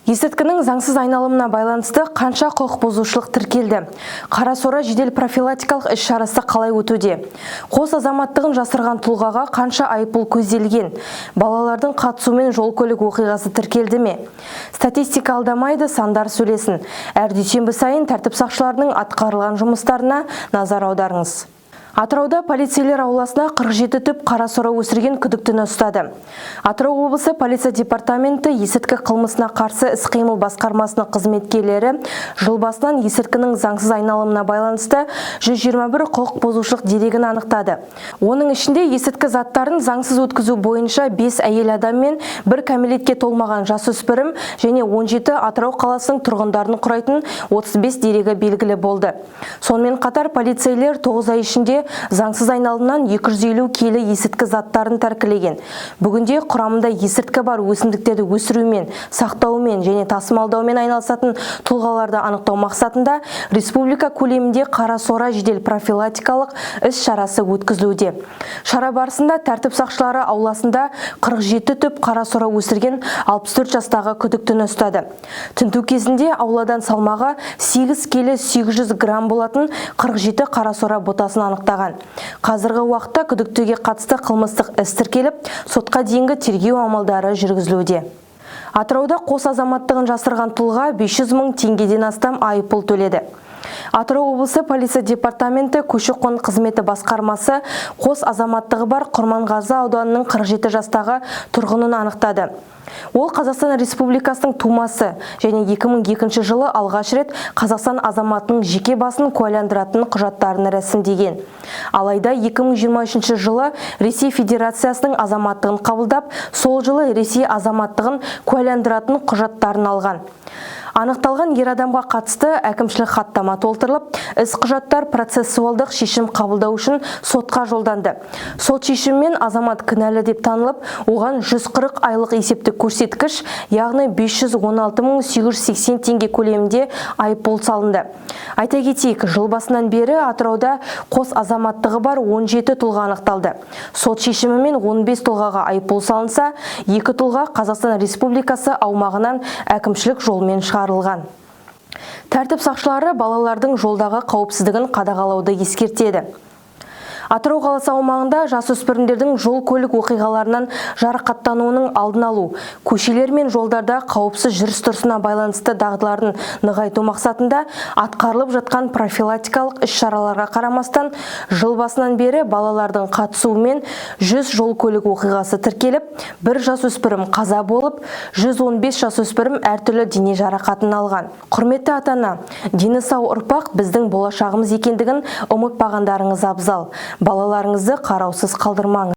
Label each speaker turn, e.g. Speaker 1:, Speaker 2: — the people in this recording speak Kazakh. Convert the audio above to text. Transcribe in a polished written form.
Speaker 1: Есірткінің заңсыз айналымына байланысты қанша құқық бұзушылық тіркелді? Қарасора жедел профилактикалық іс-шарасы қалай өтуде? Қос азаматтығын жасырған тұлғаға қанша айыппұл көзделген? Балалардың қатысуымен жол-көлік оқиғасы тіркелді ме? Статистика алдамайды, сандар сөйлесін. Әр дүйсенбі сайын тәртіп сақшыларының атқарылған жұмыстарына назар аударыңыз. Атырауда полицейлер ауласына 47 түп қарасора өсірген күдіктіні ұстады. Атырау облысы полиция департаменті есірткі қылмысына қарсы іс-қимыл басқармасының қызметкерлері жыл басынан есірткінің заңсыз айналымына байланысты 121 құқық бұзушылық дерегін анықтады. Оның ішінде есірткі заттарын заңсыз өткізу бойынша 5 әйел адам мен 1 кәмелетке толмаған жасөспірім және 17 Атырау қаласының тұрғындарын құрайтын 35 дерегі белгілі болды. Сонымен қатар полицейлер 9 ай ішінде заңсыз айналымнан 250 келі есірткі заттарын тәркілеген. Бүгінде құрамында есірткі бар өсімдіктерді өсірумен, сақтаумен және тасымалдаумен айналысатын тұлғаларды анықтау мақсатында республика көлемінде қарасора жедел профилактикалық іс-шарасы өткізілуде. Шара барысында тәртіп сақшылары ауласында 47 түп қарасора өсірген 64 жастағы күдіктіні ұстады. Тінту кезінде ауладан салмағы 8 келі 800 грамм болатын 47 қарасора ботасын анықтаған. Қазіргі уақытта күдіктіге қатысты қылмыстық іс тіркеліп, сотқа дейінгі тергеу амалдары жүргізілуде. Атырауда қос азаматтығын жасырған тұлға 500 мың теңгеден астам айыппұл төледі. Атырау облысы полиция департаменті көші-қон қызметі басқармасы қос азаматтығы бар Құрманғазы ауданының 47 жастағы тұрғынын анықтады. Ол Қазақстан Республикасының тумасы және 2002 жылы алғаш рет Қазақстан азаматының жеке басын куәландыратын құжаттарын рәсімдеген. Алайда 2023 жылы Ресей Федерациясының азаматтығын қабылдап, сол жылы Ресей азаматтығын куәландыратын құжаттарын алған. Анықталған ер адамға қатысты әкімшілік хаттама толтырылып, іс құжаттар процессуалдық шешім қабылдау үшін сотқа жолданды. Сот шешімімен азамат кінәлі деп танылып, оған 140 айлық есептік көрсеткіш, яғни 516.880 теңге көлемінде айыппұл салынды. Айта кетейік, жыл басынан бері Атырауда қос азаматтығы бар 17 тұлға анықталды. Сот шешімімен 15 тұлғаға айыппұл салынса, 2 тұлға Қазақстан Республикасы аумағынан әкімшілік жолмен шығарылған. Тәртіп сақшылары балалардың жолдағы қауіпсіздігін қадағалауды ескертеді. Атырау қаласы аумағында жасөспірімдердің жол-көлік оқиғаларынан жарақаттануының алдын алу, көшелер мен жолдарда қауіпсіз жүріс-тұрысына байланысты дағдыларын нығайту мақсатында атқарылып жатқан профилактикалық іс-шараларға қарамастан, жыл басынан бері балалардың қатысуымен 100 жол-көлік оқиғасы тіркеліп, 1 жасөспірім қаза болып, 115 жасөспірім әртүрлі дене жарақатын алған. Құрметті ата-ана, дені сау ұрпақ біздің болашағымыз екендігін ұмытпағандарыңыз абзал. Балаларыңызды қараусыз қалдырмаңыз.